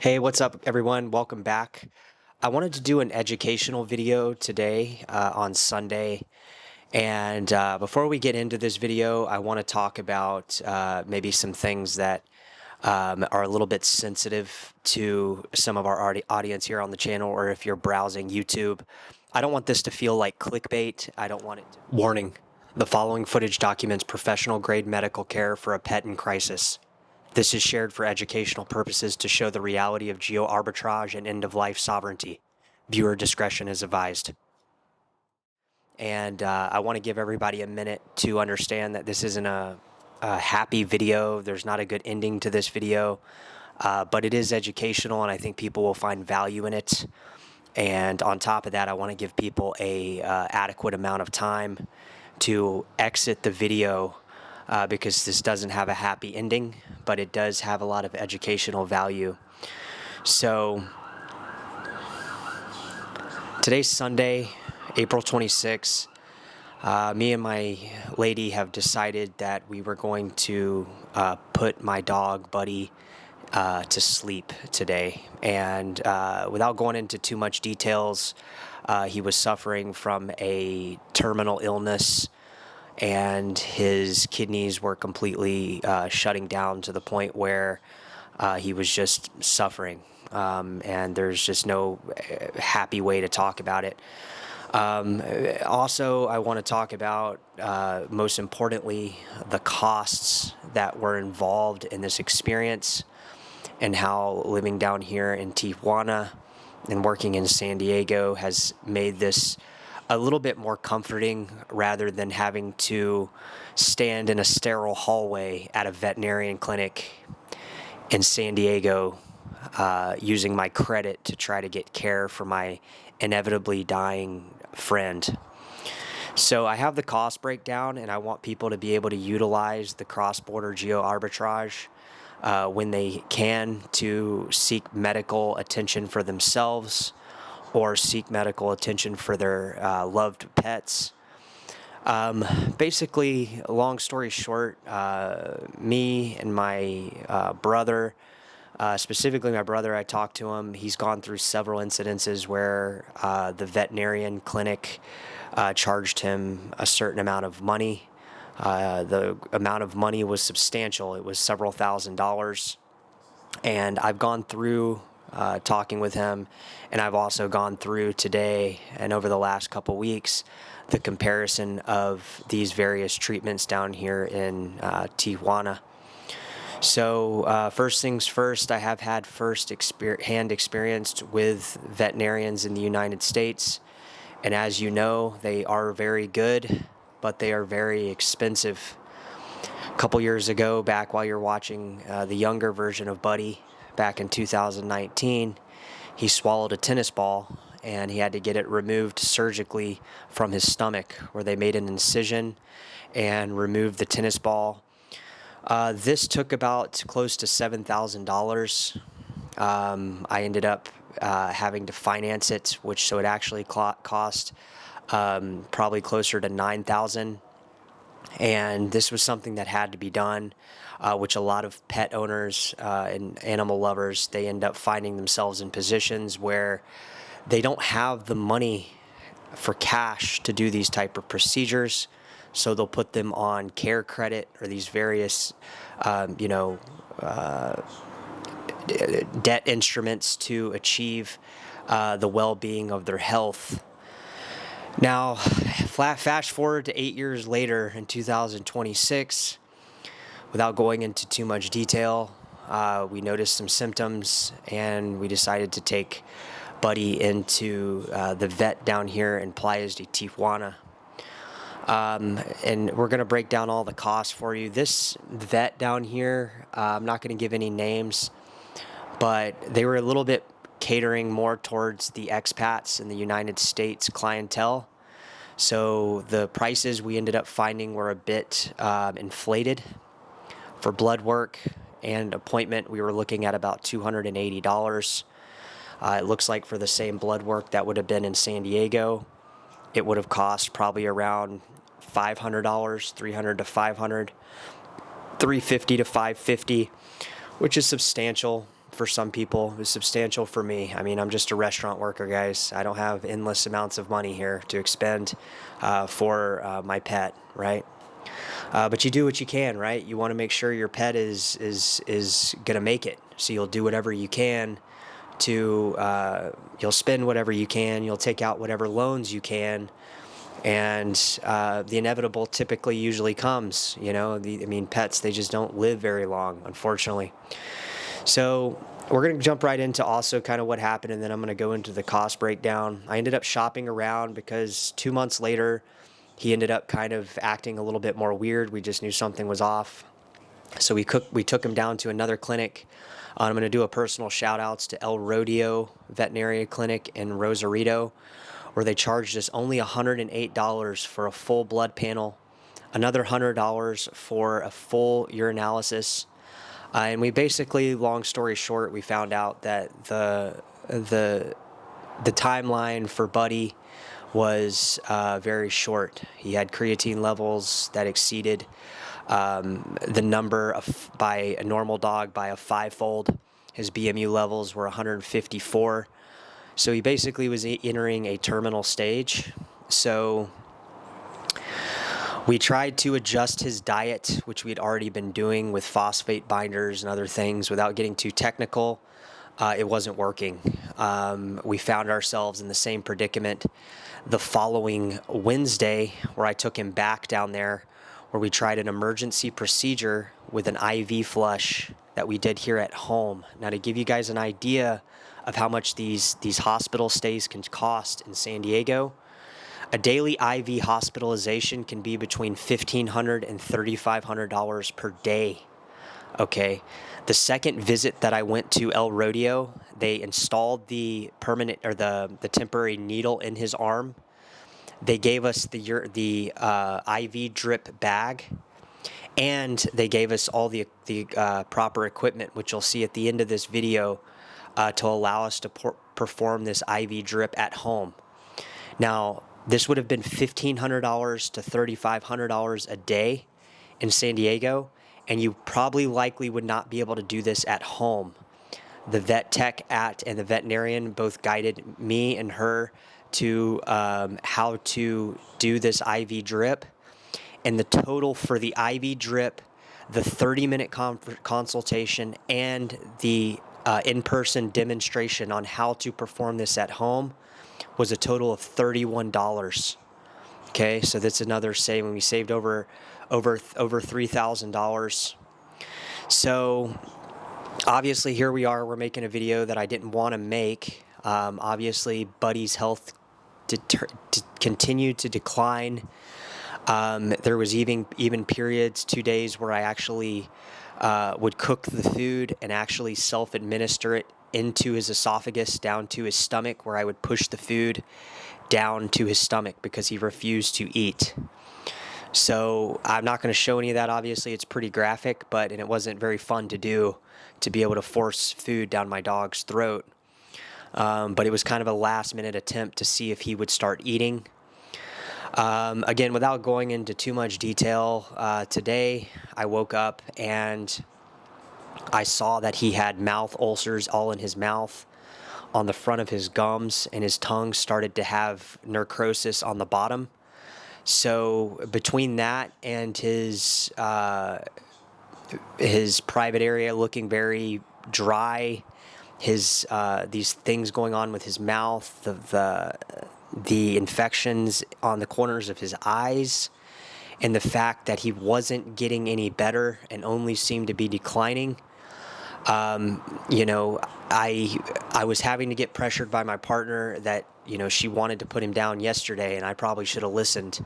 Hey, what's up, everyone? Welcome back. I wanted to do an educational video today on Sunday. And before we get into this video, I want to talk about maybe some things that are a little bit sensitive to some of our audience here on the channel, or if you're browsing YouTube. I don't want this to feel like clickbait. I don't want it to. Warning: the following footage documents professional grade medical care for a pet in crisis. This is shared for educational purposes to show the reality of geo-arbitrage and end-of-life sovereignty. Viewer discretion is advised. And I want to give everybody a minute to understand that this isn't a happy video. There's not a good ending to this video, but it is educational, and I think people will find value in it. And on top of that, I want to give people a adequate amount of time to exit the video because this doesn't have a happy ending, but it does have a lot of educational value. So today's Sunday, April 26th. Me and my lady have decided that we were going to put my dog, Buddy, to sleep today. And without going into too much details, he was suffering from a terminal illness, and his kidneys were completely shutting down to the point where he was just suffering. And there's just no happy way to talk about it. Also, I want to talk about, most importantly, the costs that were involved in this experience, and how living down here in Tijuana and working in San Diego has made this a little bit more comforting, rather than having to stand in a sterile hallway at a veterinarian clinic in San Diego, using my credit to try to get care for my inevitably dying friend. So I have the cost breakdown, and I want people to be able to utilize the cross-border geo-arbitrage when they can, to seek medical attention for themselves or seek medical attention for their loved pets. Basically, long story short, me and my brother, specifically my brother, I talked to him. He's gone through several incidences where the veterinarian clinic charged him a certain amount of money. The amount of money was substantial. It was several $1,000s. And I've gone through talking with him, and I've also gone through today and over the last couple weeks the comparison of these various treatments down here in Tijuana. So first things first, I have had hand experience with veterinarians in the United States, and as you know, they are very good, but they are very expensive. A couple years ago, back while you're watching the younger version of Buddy, back in 2019, he swallowed a tennis ball, and he had to get it removed surgically from his stomach, where they made an incision and removed the tennis ball. This took about close to $7,000. I ended up having to finance it, so it actually cost probably closer to $9,000. And this was something that had to be done, which a lot of pet owners and animal lovers, they end up finding themselves in positions where they don't have the money for cash to do these type of procedures. So they'll put them on care credit or these various, debt instruments to achieve the well-being of their health. Now, fast forward to 8 years later in 2026, without going into too much detail, we noticed some symptoms, and we decided to take Buddy into the vet down here in Playas de Tijuana. And we're going to break down all the costs for you. This vet down here, I'm not going to give any names, but they were a little bit catering more towards the expats in the United States clientele. So the prices we ended up finding were a bit inflated. For blood work and appointment, we were looking at about $280. It looks like for the same blood work that would have been in San Diego, it would have cost probably around $500, $300 to $500, $350 to $550, which is substantial for some people. It was substantial for me. I mean, I'm just a restaurant worker, guys. I don't have endless amounts of money here to expend for my pet, right? But you do what you can, right? You want to make sure your pet is gonna make it. So you'll do whatever you can to you'll spend whatever you can. You'll take out whatever loans you can, and the inevitable typically usually comes. You know, I mean, pets, they just don't live very long, unfortunately. So we're going to jump right into also kind of what happened, and then I'm going to go into the cost breakdown. I ended up shopping around because 2 months later, he ended up kind of acting a little bit more weird. We just knew something was off. So we took him down to another clinic. I'm going to do a personal shout outs to El Rodeo Veterinary Clinic in Rosarito, where they charged us only $108 for a full blood panel, another $100 for a full urinalysis. And we basically, long story short, we found out that the timeline for Buddy was very short. He had creatine levels that exceeded the number by a normal dog by a 5-fold. His BMU levels were 154. So he basically was entering a terminal stage. So we tried to adjust his diet, which we had already been doing with phosphate binders and other things. Without getting too technical, it wasn't working. We found ourselves in the same predicament the following Wednesday, where I took him back down there, where we tried an emergency procedure with an IV flush that we did here at home. Now, to give you guys an idea of how much these hospital stays can cost in San Diego, a daily IV hospitalization can be between $1,500 and $3,500 per day. Okay. The second visit that I went to El Rodeo, they installed the permanent or the temporary needle in his arm. They gave us the IV drip bag, and they gave us all the proper equipment, which you'll see at the end of this video, to allow us to perform this IV drip at home. Now, this would have been $1,500 to $3,500 a day in San Diego, and you probably likely would not be able to do this at home. The vet tech and the veterinarian both guided me and her to how to do this IV drip, and the total for the IV drip, the 30-minute consultation, and the in-person demonstration on how to perform this at home was a total of $31. Okay, so that's another saving. We saved over $3,000. So obviously here we are. We're making a video that I didn't want to make. Obviously, Buddy's health continued to decline. There was even periods, 2 days, where I actually would cook the food and actually self-administer it into his esophagus down to his stomach, where I would push the food down to his stomach because he refused to eat. So I'm not going to show any of that. Obviously, it's pretty graphic, and it wasn't very fun to do, to be able to force food down my dog's throat. But it was kind of a last-minute attempt to see if he would start eating. Again, without going into too much detail, today I woke up and I saw that he had mouth ulcers all in his mouth, on the front of his gums, and his tongue started to have necrosis on the bottom. So between that and his private area looking very dry, his these things going on with his mouth, the infections on the corners of his eyes, and the fact that he wasn't getting any better and only seemed to be declining, I was having to get pressured by my partner that, she wanted to put him down yesterday, and I probably should have listened.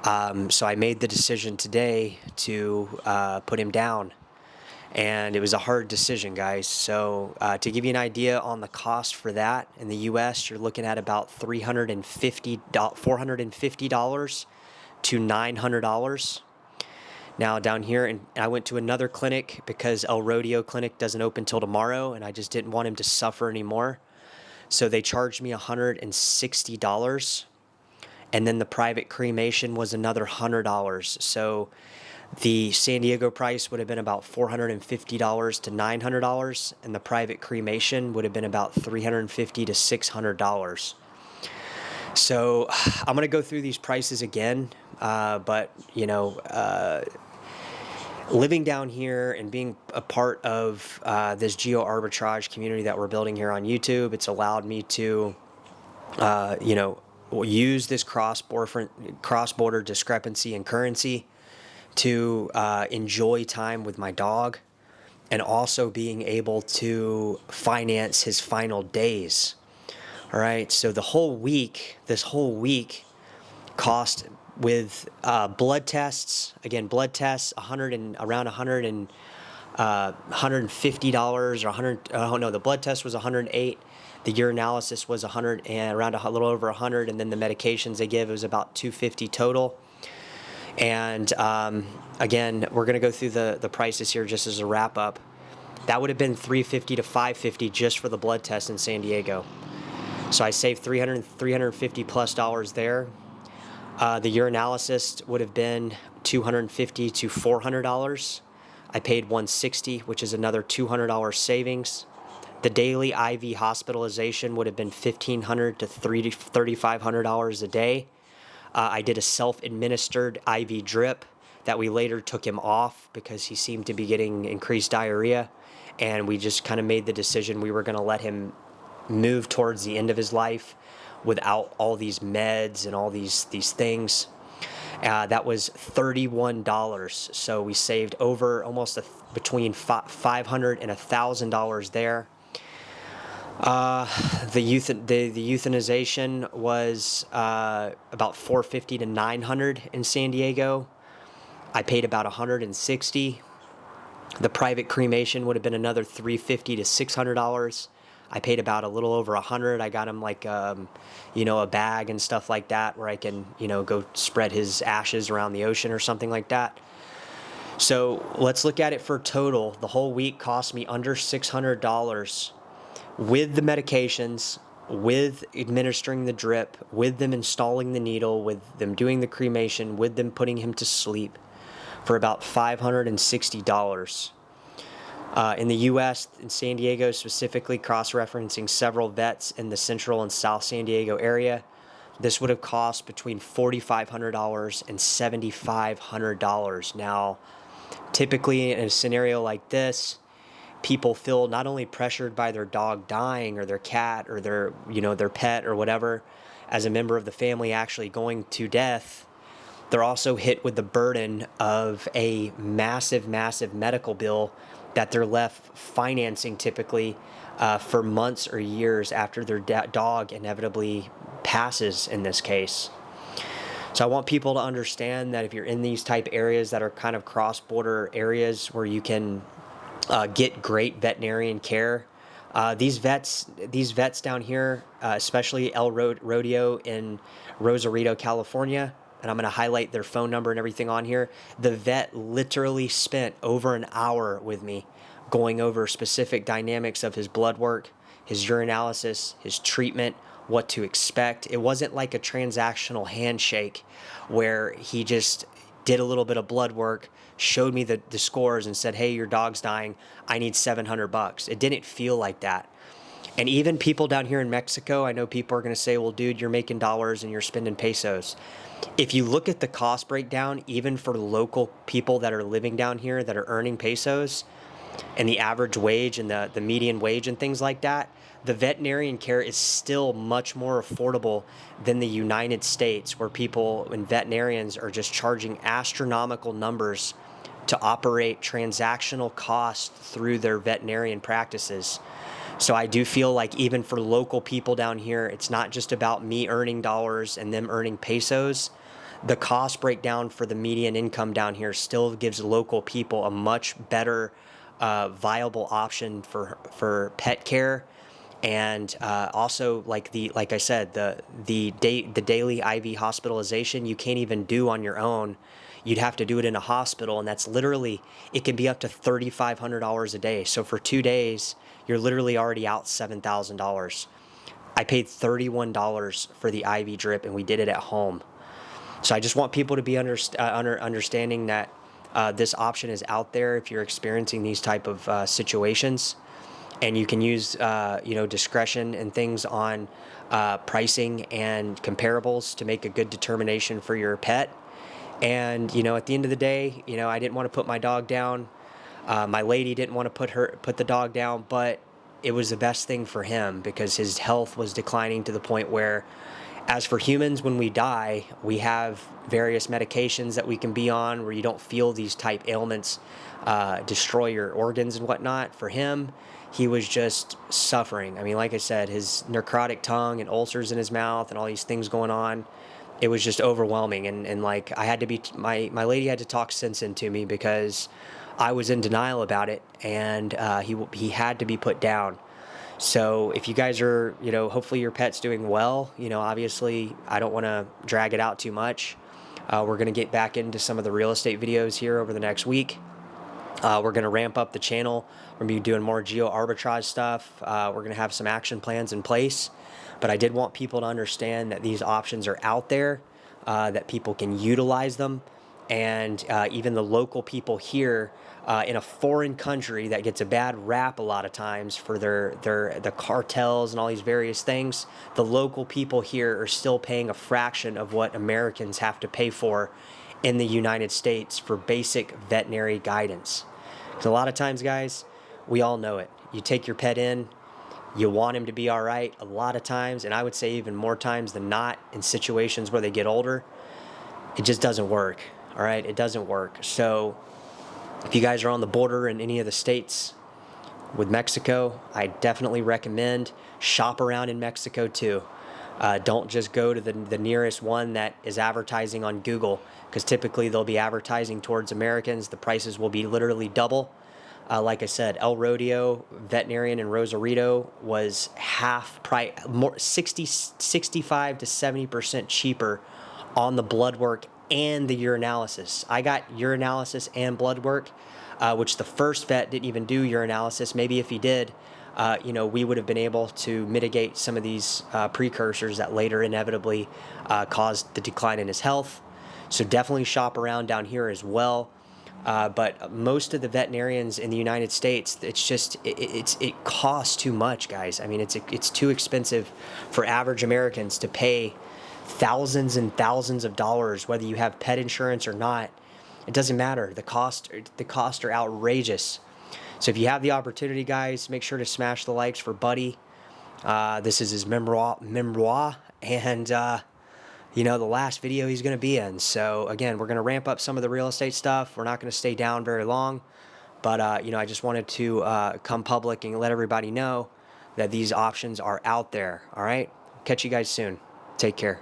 So I made the decision today to put him down. And it was a hard decision, guys. So to give you an idea on the cost for that, in the U.S., you're looking at about $450 to $900. Now down here, and I went to another clinic because El Rodeo Clinic doesn't open till tomorrow, and I just didn't want him to suffer anymore. So they charged me $160, and then the private cremation was another $100. So The San Diego price would have been about $450 to $900, and the private cremation would have been about $350 to $600. So I'm going to go through these prices again, but living down here and being a part of this Geo-Arbitrage community that we're building here on YouTube, it's allowed me to, use this cross-border discrepancy in currency to enjoy time with my dog, and also being able to finance his final days. All right, so this whole week cost with blood tests. Again, blood tests, around $150 or 100. Oh no, the blood test was 108. The urinalysis was 100 and around a little over 100, and then the medications they give, it was about 250 total. And again, we're going to go through the prices here just as a wrap up. That would have been $350 to $550 just for the blood test in San Diego. So I saved $350 plus there. The urinalysis would have been $250 to $400. I paid $160, which is another $200 savings. The daily IV hospitalization would have been $1,500 to $3,500 a day. I did a self-administered IV drip that we later took him off because he seemed to be getting increased diarrhea, and we just kind of made the decision we were going to let him move towards the end of his life without all these meds and all these things. That was $31, so we saved over almost between $500 and $1,000 there. The euthanization was about $450 to $900 in San Diego. I paid about $160. The private cremation would have been another $350 to $600. I paid about a little over $100. I got him like a bag and stuff like that where I can go spread his ashes around the ocean or something like that. So let's look at it for total. The whole week cost me under $600. With the medications, with administering the drip, with them installing the needle, with them doing the cremation, with them putting him to sleep, for about $560. In the U.S., in San Diego specifically, cross-referencing several vets in the central and south San Diego area, this would have cost between $4,500 and $7,500. Now, typically in a scenario like this, people feel not only pressured by their dog dying or their cat or their pet or whatever as a member of the family actually going to death, they're also hit with the burden of a massive medical bill that they're left financing typically for months or years after their dog inevitably passes in this case. So I want people to understand that if you're in these type areas that are kind of cross-border areas where you can get great veterinarian care. These vets down here, especially El Rodeo in Rosarito, California, and I'm going to highlight their phone number and everything on here. The vet literally spent over an hour with me going over specific dynamics of his blood work, his urinalysis, his treatment, what to expect. It wasn't like a transactional handshake where he just did a little bit of blood work, showed me the scores and said, hey, your dog's dying, I need $700. It didn't feel like that. And even people down here in Mexico, I know people are going to say, well, dude, you're making dollars and you're spending pesos. If you look at the cost breakdown, even for local people that are living down here that are earning pesos and the average wage and the median wage and things like that, the veterinarian care is still much more affordable than the United States, where people and veterinarians are just charging astronomical numbers to operate transactional costs through their veterinarian practices. So I do feel like even for local people down here, it's not just about me earning dollars and them earning pesos. The cost breakdown for the median income down here still gives local people a much better viable option for pet care. And also, like I said, the daily IV hospitalization you can't even do on your own. You'd have to do it in a hospital, and that's literally, it can be up to $3,500 a day. So for 2 days, you're literally already out $7,000. I paid $31 for the IV drip, and we did it at home. So I just want people to be understanding that This option is out there if you're experiencing these type of situations, and you can use discretion and things on pricing and comparables to make a good determination for your pet. And at the end of the day, I didn't want to put my dog down. My lady didn't want to put the dog down, but it was the best thing for him because his health was declining to the point where, as for humans, when we die, we have various medications that we can be on where you don't feel these type ailments destroy your organs and whatnot. For him, he was just suffering. I mean, like I said, his necrotic tongue and ulcers in his mouth and all these things going on, it was just overwhelming. And like, I had to be, my lady had to talk sense into me because I was in denial about it, and he had to be put down. So if you guys are, hopefully your pet's doing well, obviously I don't want to drag it out too much. We're going to get back into some of the real estate videos here over the next week. We're going to ramp up the channel. We're going to be doing more geo-arbitrage stuff. We're going to have some action plans in place. But I did want people to understand that these options are out there, that people can utilize them. And even the local people here in a foreign country that gets a bad rap a lot of times for the cartels and all these various things, the local people here are still paying a fraction of what Americans have to pay for in the United States for basic veterinary guidance. Because a lot of times, guys, we all know it. You take your pet in, you want him to be all right a lot of times, and I would say even more times than not in situations where they get older, it just doesn't work. All right, it doesn't work. So if you guys are on the border in any of the states with Mexico, I definitely recommend shop around in Mexico too. Don't just go to the nearest one that is advertising on Google, because typically they'll be advertising towards Americans. The prices will be literally double. Like I said, El Rodeo, Veterinarian, and Rosarito was half price, 65 to 70% cheaper on the blood work and the urinalysis. I got urinalysis and blood work, which the first vet didn't even do urinalysis. Maybe if he did, we would have been able to mitigate some of these precursors that later inevitably caused the decline in his health. So definitely shop around down here as well. But most of the veterinarians in the United States, it's just it costs too much, guys. I mean, it's too expensive for average Americans to pay thousands and thousands of dollars, whether you have pet insurance or not. It doesn't matter. The costs are outrageous. So if you have the opportunity, guys, make sure to smash the likes for Buddy. This is his memoir, and the last video he's going to be in. So again, we're going to ramp up some of the real estate stuff. We're not going to stay down very long, but I just wanted to come public and let everybody know that these options are out there. All right, catch you guys soon. Take care.